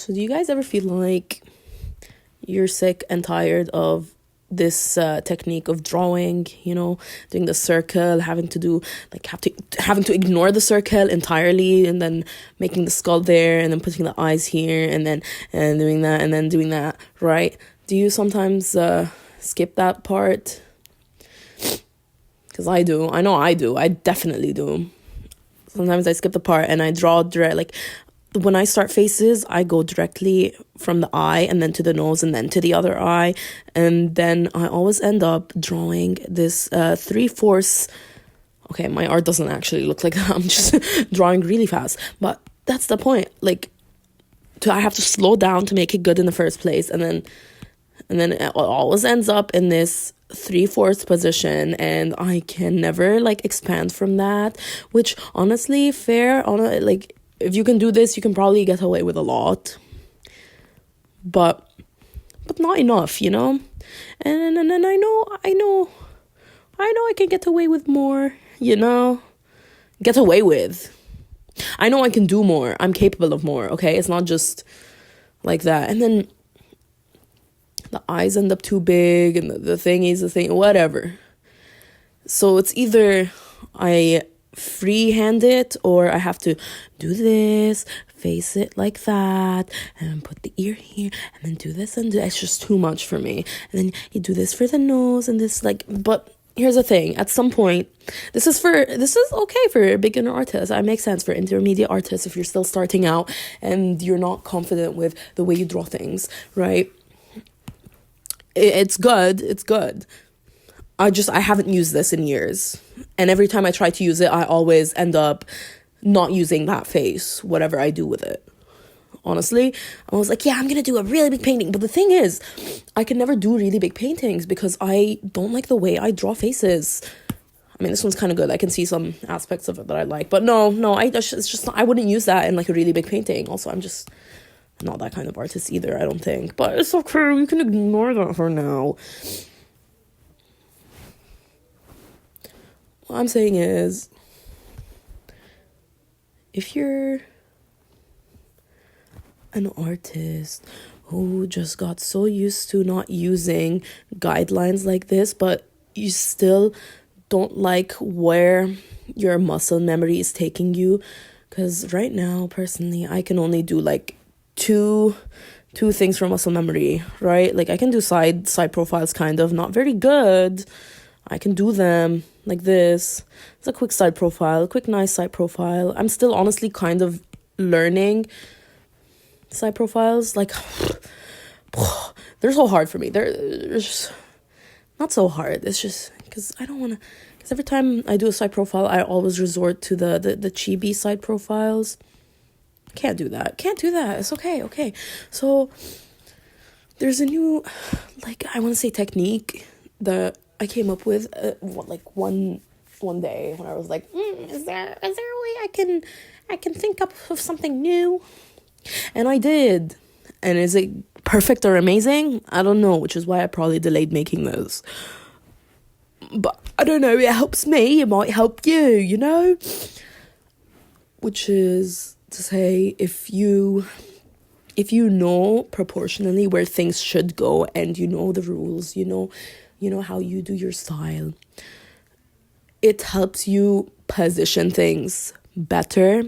So do you guys ever feel like you're sick and tired of this technique of drawing, doing the circle, having to do like having to ignore the circle entirely, and then making the skull there, and then putting the eyes here, and then doing that, and then doing that, right? Do you sometimes skip that part? Because I do. I know I do. I definitely do. Sometimes I skip the part and I draw direct, like when I start faces, I go directly from the eye and then to the nose and then to the other eye. And then I always end up drawing this 3/4. Okay, my art doesn't actually look like that. I'm just drawing really fast. But that's the point. Like, I have to slow down to make it good in the first place. And then it always ends up in this 3/4 position, and I can never like expand from that, which honestly, like, if you can do this, you can probably get away with a lot, but not enough, And then I know I can get away with more, Get away with. I know I can do more. I'm capable of more, okay? It's not just like that. And then the eyes end up too big, and the thing is the thing, whatever. So it's either I freehand it, or I have to do this, face it like that, and put the ear here, and then do this and it's just too much for me. And then you do this for the nose and this, like, but here's the thing, at some point, this is okay for beginner artists. It makes sense for intermediate artists if you're still starting out and you're not confident with the way you draw things, right? It's good. I haven't used this in years. And every time I try to use it, I always end up not using that face, whatever I do with it. Honestly, I was like, yeah, I'm going to do a really big painting. But the thing is, I can never do really big paintings because I don't like the way I draw faces. I mean, this one's kind of good. I can see some aspects of it that I like. But no, it's just I wouldn't use that in like a really big painting. Also, I'm just not that kind of artist either, I don't think. But it's okay. You can ignore that for now. What I'm saying is, if you're an artist who just got so used to not using guidelines like this, but you still don't like where your muscle memory is taking you, because right now, personally, I can only do like two things for muscle memory, right? Like, I can do side profiles, kind of, not very good. I can do them like this. It's a quick side profile, nice side profile. I'm still honestly kind of learning side profiles. Like, they're so hard for me. They're just not so hard. It's just because I don't want to. Because every time I do a side profile, I always resort to the chibi side profiles. Can't do that. It's okay. So there's a new, like, I want to say technique that I came up with one day when I was like, is there a way I can think up of something new? And I did. And is it perfect or amazing? I don't know, which is why I probably delayed making this. But I don't know, it helps me, it might help you, Which is to say, if you know proportionally where things should go, and you know the rules, you know how you do your style, it helps you position things better.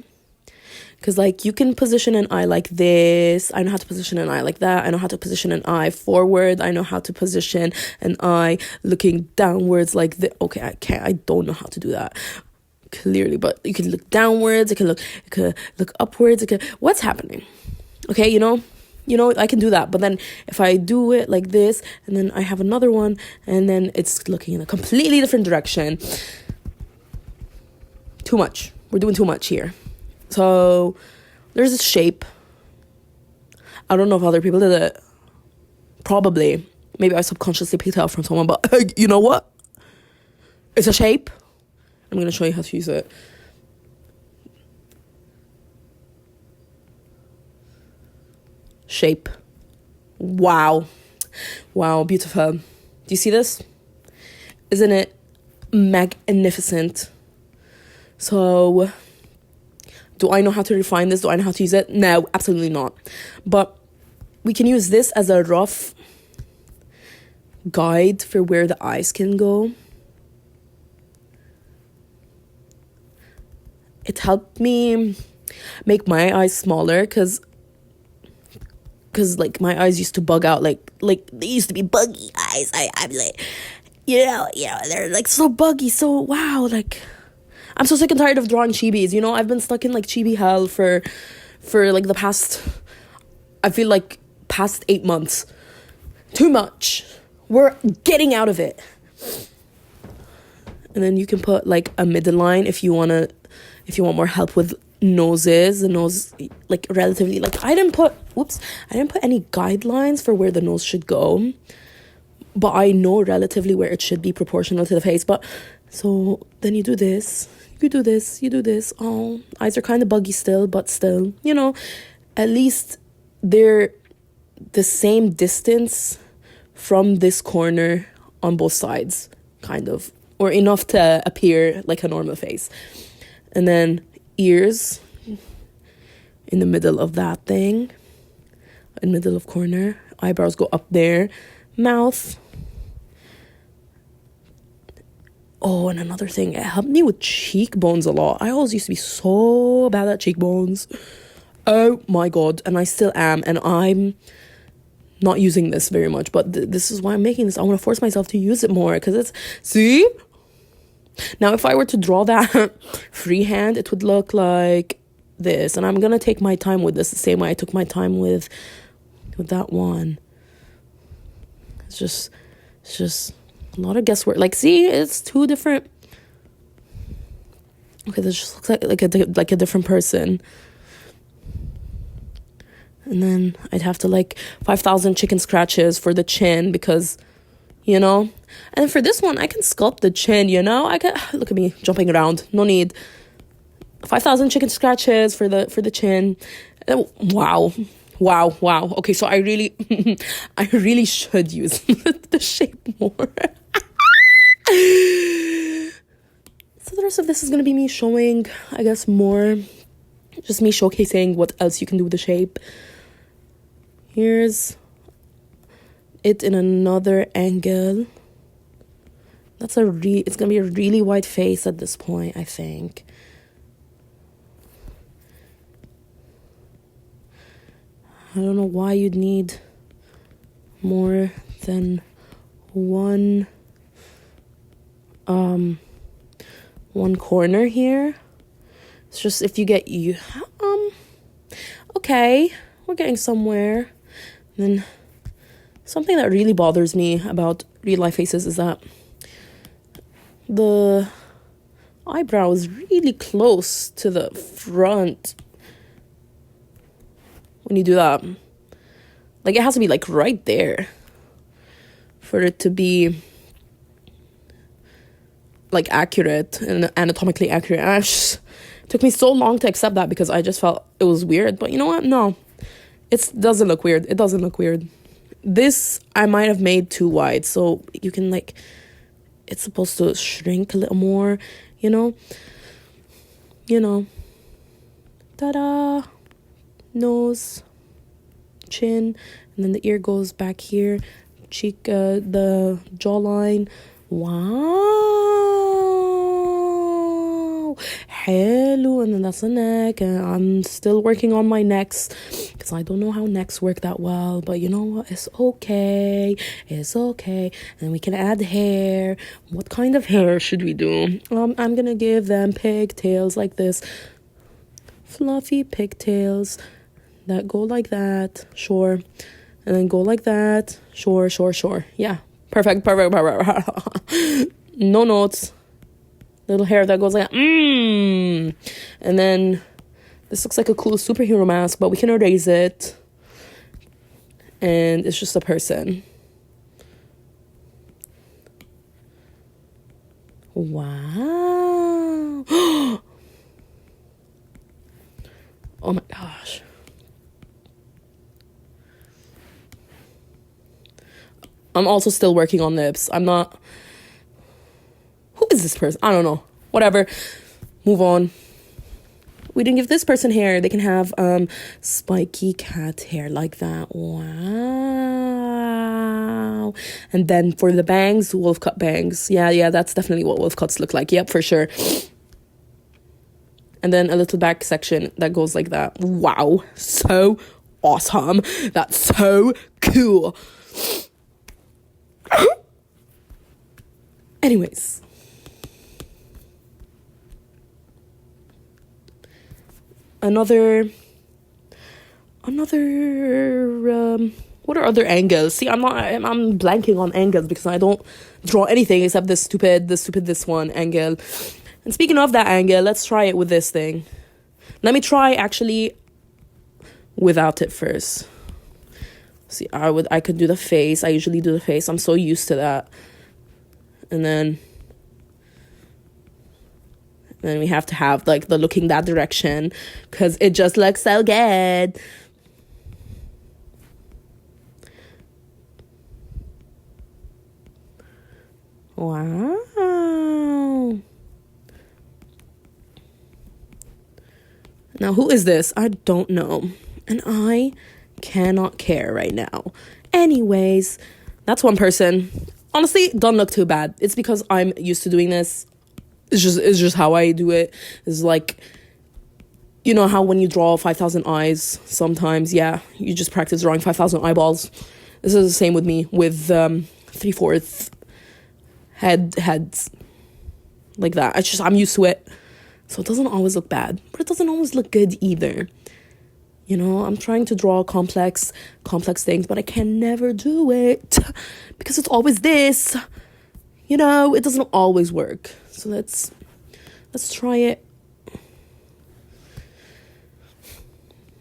Because, like, you can position an eye like this. I know how to position an eye like that. I know how to position an eye forward. I know how to position an eye looking downwards like this. Okay, I don't know how to do that, clearly. But you can look downwards. It could look upwards. What's happening? Okay, I can do that. But then if I do it like this, and then I have another one, and then it's looking in a completely different direction. Too much. We're doing too much here. So there's this shape. I don't know if other people did it. Probably. Maybe I subconsciously picked it up from someone, but you know what? It's a shape. I'm going to show you how to use it. Shape. Wow, beautiful. Do you see this? Isn't it magnificent? So Do I know how to refine this? Do I know how to use it? No, absolutely not. But we can use this as a rough guide for where the eyes can go. It helped me make my eyes smaller because like my eyes used to bug out, like they used to be buggy eyes. I'm like, they're like so buggy. So wow, like I'm so sick and tired of drawing chibis. I've been stuck in like chibi hell for like the past, I feel like past 8 months. Too much. We're getting out of it. And then you can put like a midline if you want more help with noses. The nose, like relatively, like I didn't put any guidelines for where the nose should go, but I know relatively where it should be proportional to the face. But so then you do this, you do this. Oh, eyes are kind of buggy still, but still, at least they're the same distance from this corner on both sides, kind of, or enough to appear like a normal face. And then ears in the middle of that thing, in the middle of corner. Eyebrows go up there. Mouth. Oh, and another thing, it helped me with cheekbones a lot. I always used to be so bad at cheekbones. Oh my god, and I still am, and I'm not using this very much, but this is why I'm making this. I want to force myself to use it more, because see? Now, if I were to draw that freehand, it would look like this. And I'm going to take my time with this the same way I took my time with that one. It's just a lot of guesswork. Like, see, it's two different. Okay, this just looks like a different person. And then I'd have to like 5,000 chicken scratches for the chin because, And then for this one, I can sculpt the chin, I can, look at me jumping around. No need. 5,000 chicken scratches for the chin. Wow. Okay, so I really should use the shape more. So the rest of this is going to be me showing, I guess, more, just me showcasing what else you can do with the shape. Here's it in another angle. It's gonna be a really wide face at this point, I think. I don't know why you'd need more than one corner here. It's just if you get okay, we're getting somewhere. And then something that really bothers me about real life faces is that the eyebrow is really close to the front when you do that. Like, it has to be like right there for it to be like accurate and anatomically accurate. And it took me so long to accept that because I just felt it was weird. But you know what? No, it doesn't look weird. It doesn't look weird. This I might have made too wide, so you can like, it's supposed to shrink a little more, ta-da, nose, chin, and then the ear goes back here, cheek, the jawline. Wow, hello. And then that's the neck, and I'm still working on my necks because I don't know how necks work that well, but you know what, it's okay. And we can add hair. What kind of hair should we do? I'm gonna give them pigtails like this, fluffy pigtails that go like that, sure, and then go like that, sure, yeah, perfect. No notes. Little hair that goes like that. And then this looks like a cool superhero mask, but we can erase it, and it's just a person. Wow. Oh my gosh. I'm also still working on lips. Who is this person? I don't know. Whatever. Move on. We didn't give this person hair. They can have spiky cat hair like that. Wow. And then for the bangs, wolf cut bangs. Yeah, that's definitely what wolf cuts look like. Yep, for sure. And then a little back section that goes like that. Wow, so awesome. That's so cool. Anyways, another what are other angles? See, I'm blanking on angles because I don't draw anything except this one angle. And speaking of that angle, let's try it with this thing. Let me try actually without it first. See, I could do the face. I usually do the face. I'm so used to that. And then we have to have like the looking that direction because it just looks so good. Wow. Now, who is this? I don't know. And I cannot care right now. Anyways, that's one person. Honestly, don't look too bad. It's because I'm used to doing this. It's just how I do it. It's like, you know how when you draw 5,000 eyes, sometimes, yeah, you just practice drawing 5,000 eyeballs. This is the same with me, with 3/4 heads. Like that. I'm used to it. So it doesn't always look bad, but it doesn't always look good either. You know, I'm trying to draw complex things, but I can never do it because it's always this. You know, it doesn't always work. So let's try it.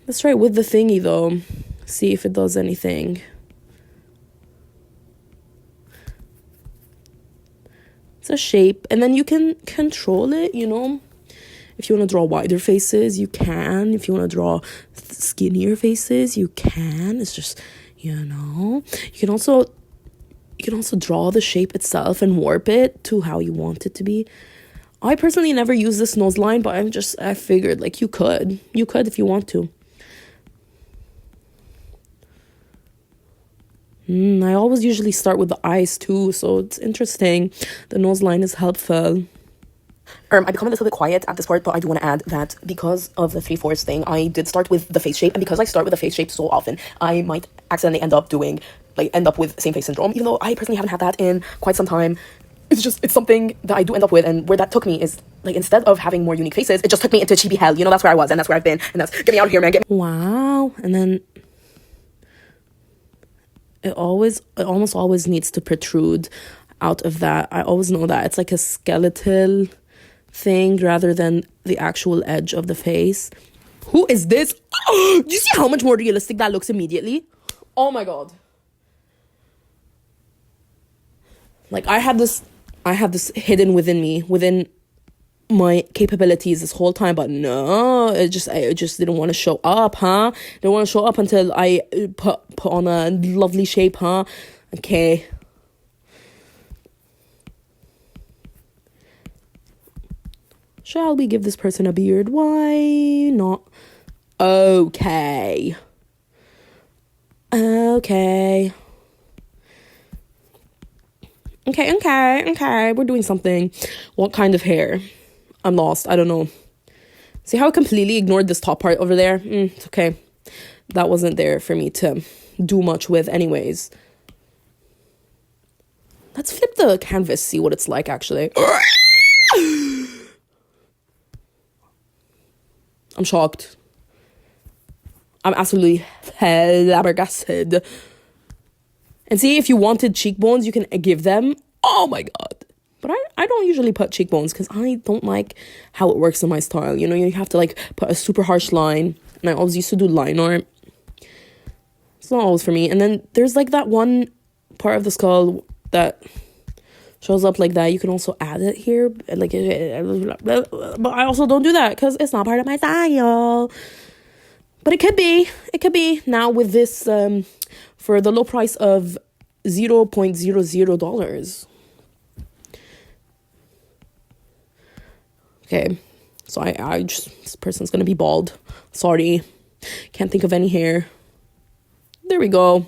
Let's try it with the thingy though. See if it does anything. It's a shape, and then you can control it, you know. If you want to draw wider faces, you can. If you want to draw skinnier faces, you can. It's just, you know. You can also draw the shape itself and warp it to how you want it to be. I personally never use this nose line, but I figured like you could if you want to. I always usually start with the eyes too, so it's interesting. The nose line is helpful. I become a little bit quiet at this part, but I do want to add that because of the 3/4 thing, I did start with the face shape, and because I start with the face shape so often, I might accidentally end up with same face syndrome, even though I personally haven't had that in quite some time. It's something that I do end up with, and where that took me is, like, instead of having more unique faces, it just took me into chibi hell. You know, that's where I was, and that's where I've been, and that's, get me out of here, man, Wow, and then it almost always needs to protrude out of that. I always know that. It's like a skeletal thing rather than the actual edge of the face. Who is this? Do you see how much more realistic that looks immediately? Oh my god. Like, I have this hidden within me, within my capabilities this whole time, but no, I just didn't want to show up, huh? Didn't want to show up until I put on a lovely shape, huh? Okay. Shall we give this person a beard? Why not? Okay. Okay, we're doing something. What kind of hair? I'm lost. I don't know. See how I completely ignored this top part over there? It's okay. That wasn't there for me to do much with anyways. Let's flip the canvas, see what it's like, actually. I'm shocked. I'm absolutely flabbergasted. And see, if you wanted cheekbones, you can give them. Oh my god. But I don't usually put cheekbones because I don't like how it works in my style. You know, you have to like put a super harsh line. And I always used to do line art. It's not always for me. And then there's like that one part of the skull that shows up like that. You can also add it here. Like, but I also don't do that because it's not part of my style. But it could be. It could be. Now with this, for the low price of $0.00. Okay, So I just, this person's gonna be bald. Sorry. Can't think of any hair. There we go.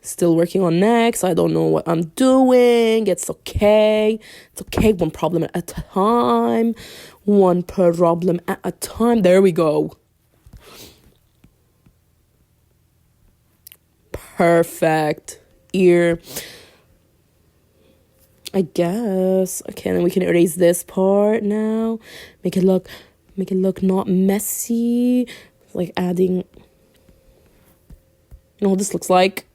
Still working on next. I don't know what I'm doing. It's okay. It's okay. One problem at a time. One problem at a time. There we go. Perfect. Ear. I guess. Okay, then we can erase this part now. Make it look not messy. Like adding, you know what this looks like?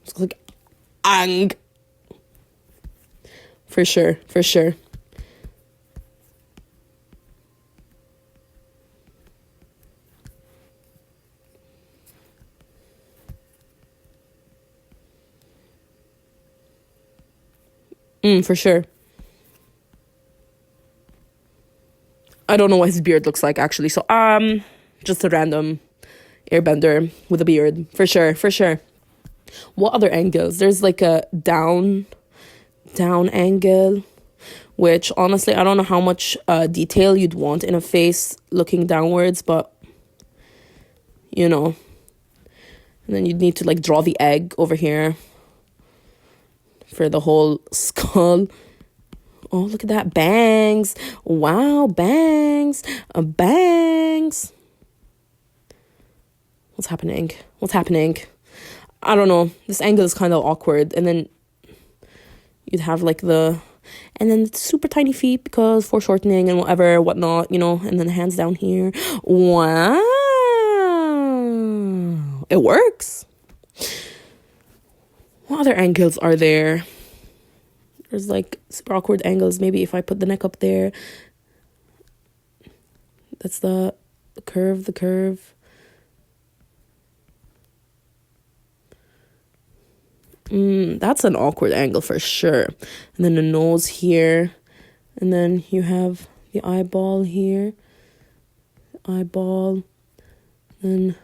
It's like ang. For sure. For sure. I don't know what his beard looks like actually. So just a random airbender with a beard. For sure, for sure. What other angles? There's like a down angle, which honestly I don't know how much detail you'd want in a face looking downwards, but you know. And then you'd need to like draw the egg over here for the whole skull. Oh, look at that. Bangs. Wow, bangs. Bangs. What's happening? What's happening? I don't know. This angle is kind of awkward. And then you'd have like the... And then super tiny feet because foreshortening and whatever, whatnot, you know. And then hands down here. Wow. It works. What other angles are there? There's like super awkward angles. Maybe if I put the neck up there. That's the curve. That's an awkward angle for sure. And then the nose here. And then you have the eyeball here. Eyeball. Then...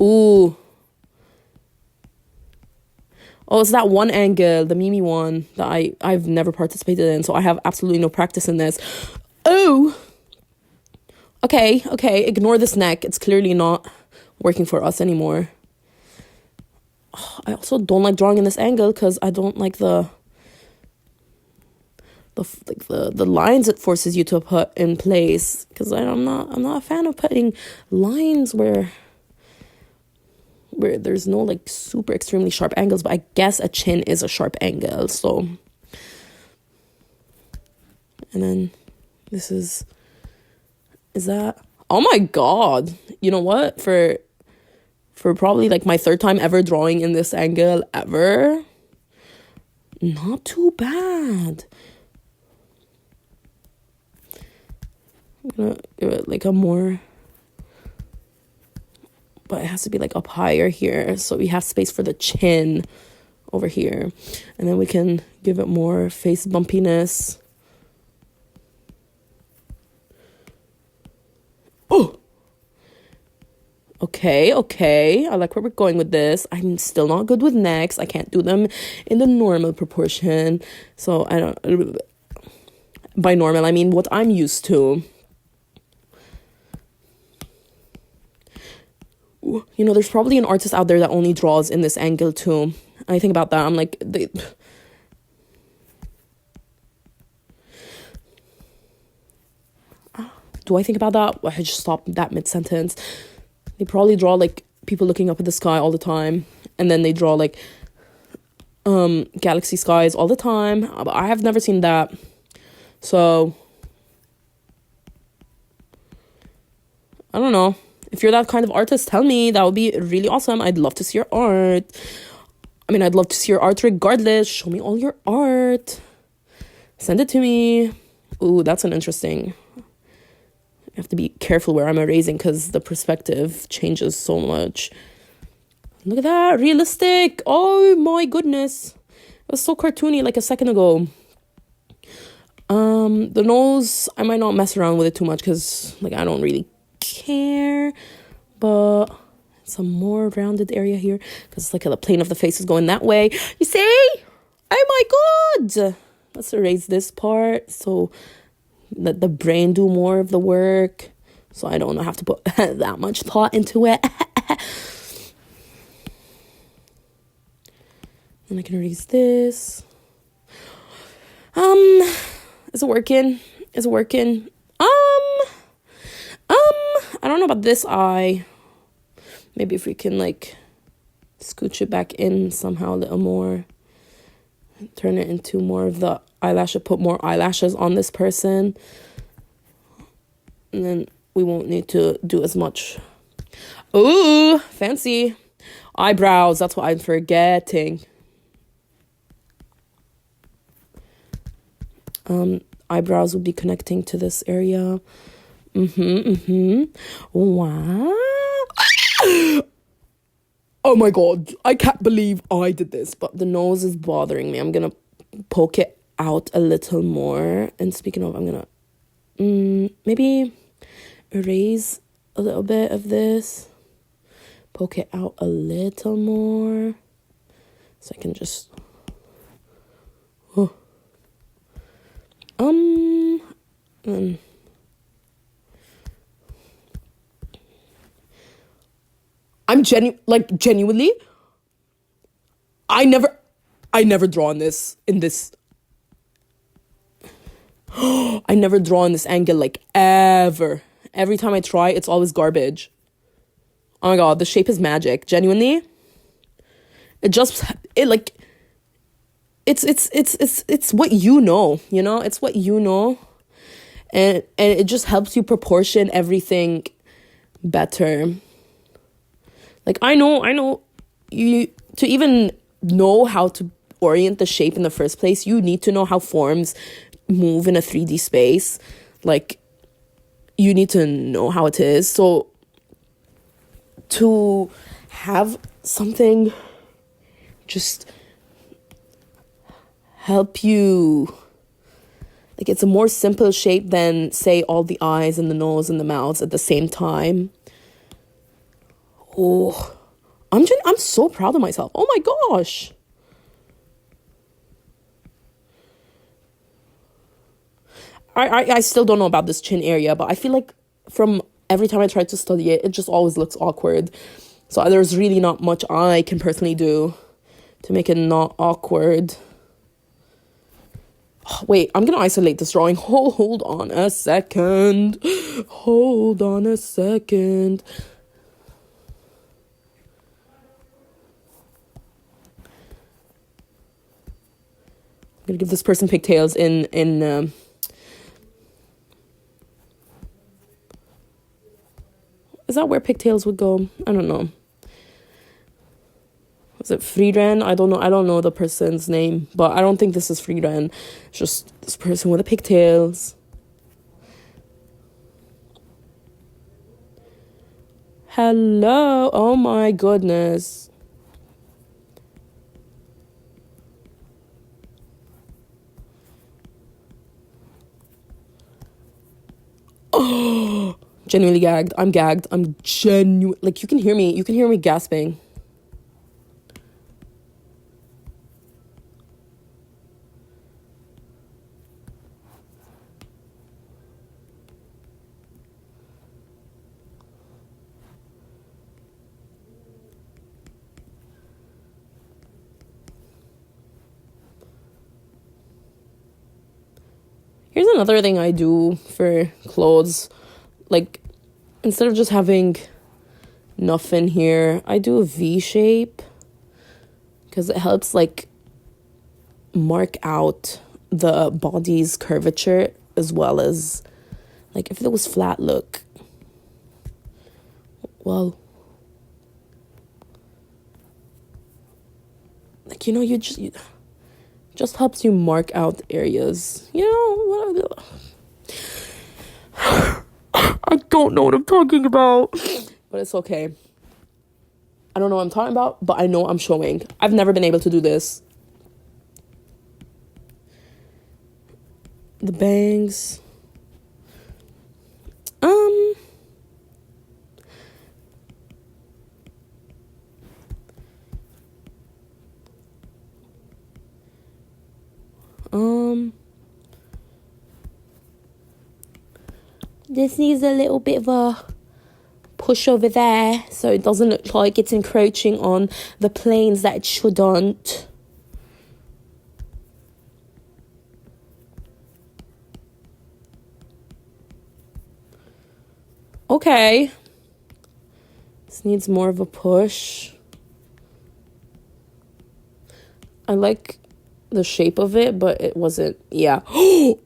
Ooh. Oh, it's that one angle, the Mimi one, that I've never participated in, so I have absolutely no practice in this. Oh! Okay, ignore this neck. It's clearly not working for us anymore. Oh, I also don't like drawing in this angle because I don't like the lines it forces you to put in place. Because I'm not a fan of putting lines where there's no like super extremely sharp angles, but I guess a chin is a sharp angle. So, and then this is that, oh my god, you know what, for probably like my third time ever drawing in this angle ever, not too bad. I'm gonna give it like a more, but it has to be like up higher here, so we have space for the chin over here, and then we can give it more face bumpiness. Oh, okay, I like where we're going with this. I'm still not good with necks. I can't do them in the normal proportion, so I don't, by normal I mean what I'm used to. You know, there's probably an artist out there that only draws in this angle too. I think about that. I'm like, do I think about that? I just stopped that mid-sentence. They probably draw like people looking up at the sky all the time. And then they draw like galaxy skies all the time. But I have never seen that. So, I don't know. If you're that kind of artist, tell me. That would be really awesome. I'd love to see your art. I mean, I'd love to see your art regardless. Show me all your art. Send it to me. Ooh, that's an interesting... I have to be careful where I'm erasing because the perspective changes so much. Look at that. Realistic. Oh my goodness. It was so cartoony like a second ago. The nose, I might not mess around with it too much because like I don't really care, but some more rounded area here because it's like the plane of the face is going that way. You see? Oh my God. Let's erase this part so let the brain do more of the work so I don't have to put that much thought into it. And I can erase this. Is it working? Is it working? I don't know about this eye. Maybe if we can like scooch it back in somehow a little more. Turn it into more of the eyelash, put more eyelashes on this person. And then we won't need to do as much. Ooh, fancy. Eyebrows, that's what I'm forgetting. Eyebrows would be connecting to this area. Wow. Oh my God, I can't believe I did this, but the nose is bothering me. I'm gonna poke it out a little more. And speaking of, I'm gonna maybe erase a little bit of this. Poke it out a little more. So I can just... I'm genuinely, I never draw in this, I never draw in this angle, like, ever. Every time I try, it's always garbage. Oh my God, the shape is magic. Genuinely. It's what you know, you know? It's what you know. And it just helps you proportion everything better. Like, I know you, to even know how to orient the shape in the first place, you need to know how forms move in a 3D space. Like, you need to know how it is. So, to have something just help you, like, it's a more simple shape than, say, all the eyes and the nose and the mouths at the same time. Oh, I'm so proud of myself. Oh my gosh. I still don't know about this chin area, but I feel like from every time I try to study it, it just always looks awkward. So there's really not much I can personally do to make it not awkward. Oh, wait, I'm going to isolate this drawing. Hold on a second. Hold on a second. I'm going to give this person pigtails in is that where pigtails would go? I don't know. Is it Frieden? I don't know the person's name, but I don't think this is Frieden. It's just this person with the pigtails. Hello. Oh my goodness. Oh, genuinely gagged. I'm gagged. I'm genuine. Like, you can hear me gasping. Here's another thing I do for clothes. Like, instead of just having nothing here, I do a V shape because it helps, like, mark out the body's curvature as well as, like, if it was flat look. Well, like, you know, you just helps you mark out areas, you know. I don't know what I'm talking about, but it's okay. I don't know what I'm talking about, but I know I'm showing. I've never been able to do this. The bangs. This needs a little bit of a push over there so it doesn't look like it's encroaching on the planes that it shouldn't. Okay. This needs more of a push. I like the shape of it, but it wasn't, yeah. Oh.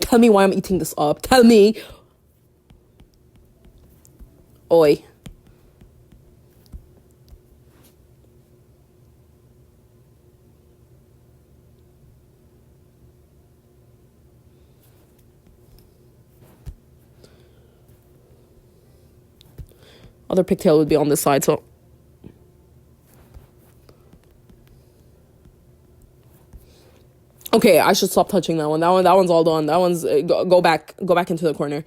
Tell me why I'm eating this up. Tell me. Oi. Other pigtail would be on this side, so. Okay, I should stop touching that one. That one's all done. That one's go back into the corner.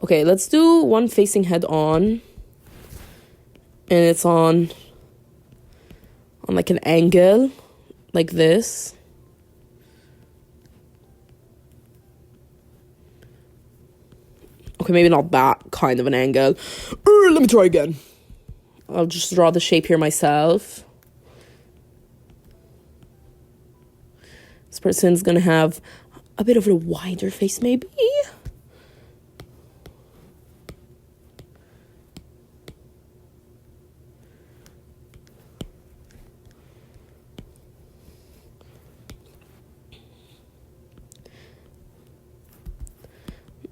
Okay, let's do one facing head on. And it's on like an angle like this. Okay, maybe not that kind of an angle. Let me try again. I'll just draw the shape here myself. This person's gonna have a bit of a wider face, maybe.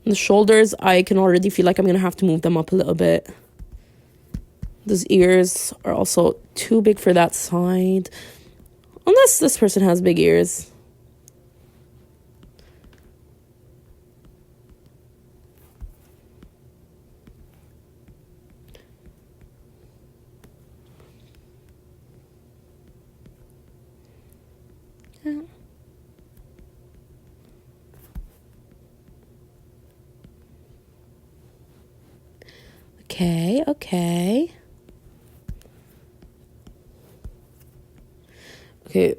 The shoulders, I can already feel like I'm gonna have to move them up a little bit. Those ears are also too big for that side. Unless this person has big ears. Yeah. Okay. Okay,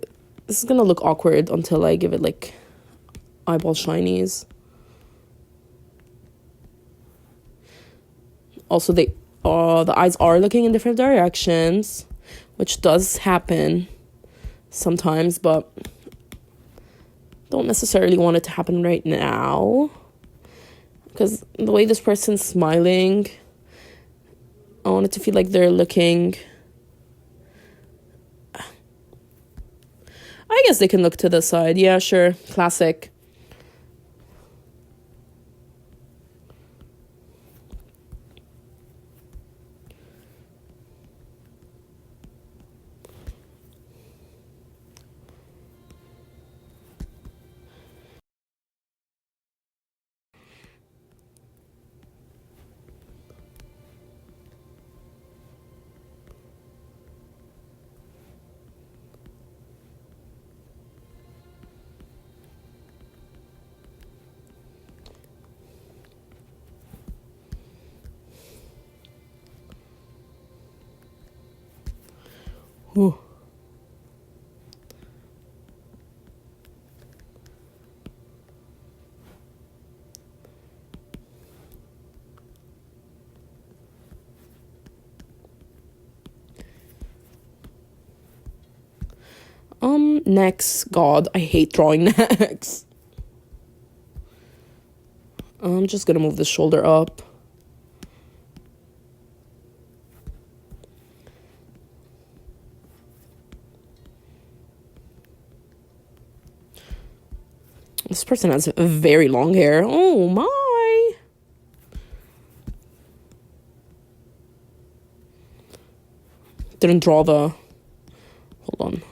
this is gonna look awkward until I give it like eyeball shinies. Also, the eyes are looking in different directions, which does happen sometimes, but don't necessarily want it to happen right now. Because the way this person's smiling, I want it to feel like they're looking. I guess they can look to the side. Yeah, sure. Classic. Ooh. Necks. God, I hate drawing necks. I'm just gonna move the shoulder up. This person has very long hair. Oh my. Didn't draw the... Hold on.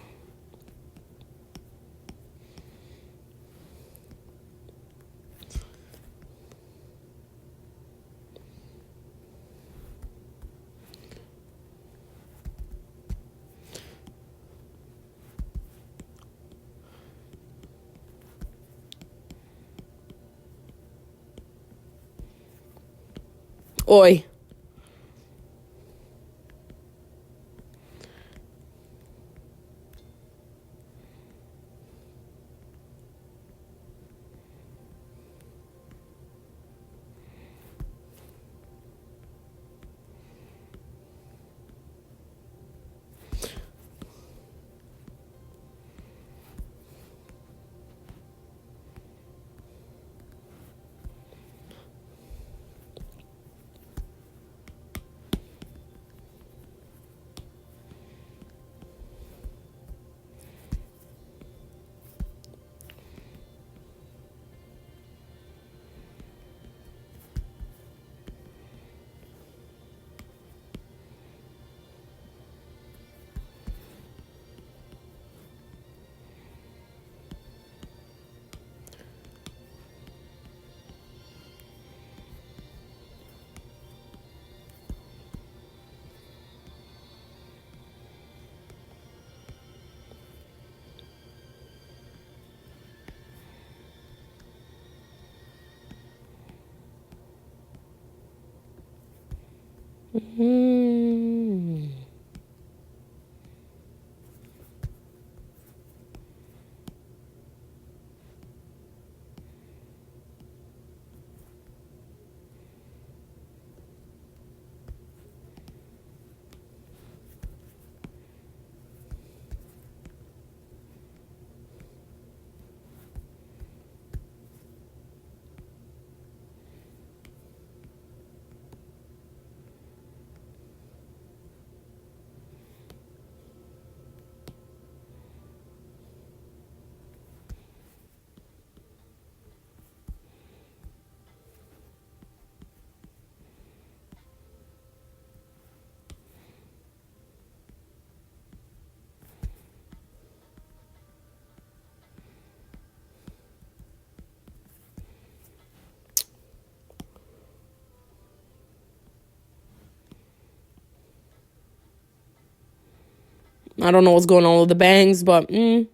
Oi. Mm. I don't know what's going on with the bangs, but let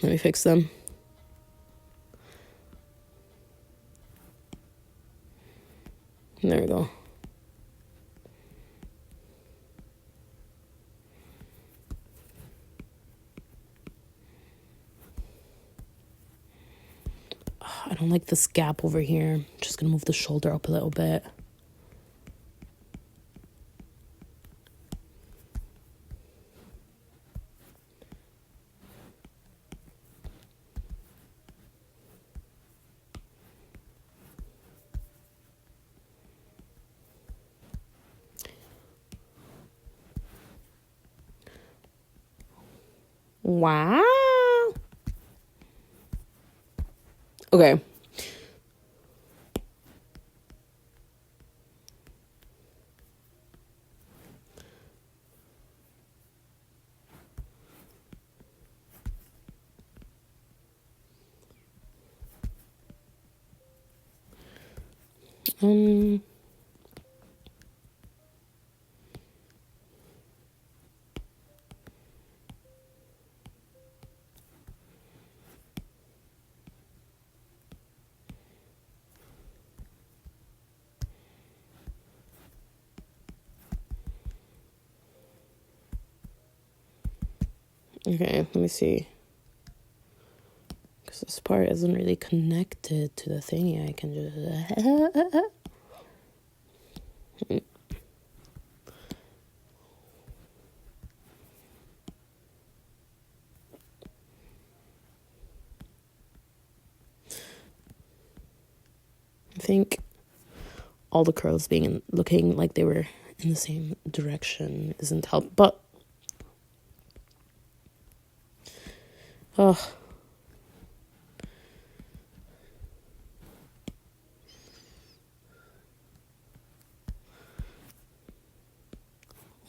me fix them. There we go. I don't like this gap over here. I'm just gonna move the shoulder up a little bit. Wow. Okay. Okay, let me see. Because this part isn't really connected to the thingy. I can just... I think all the curls looking like they were in the same direction isn't help, but oh,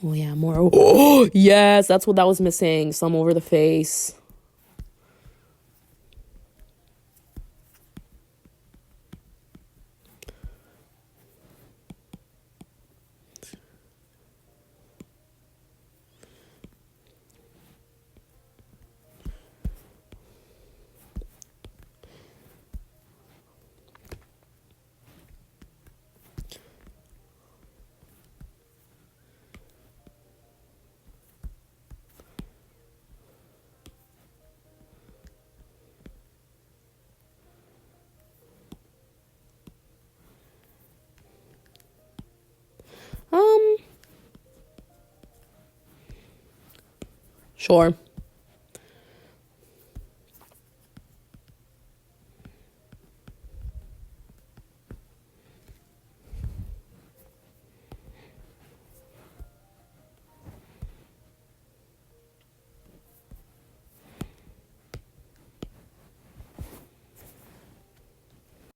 yeah, more. Oh yes, that's what that was missing. Some over the face. Sure.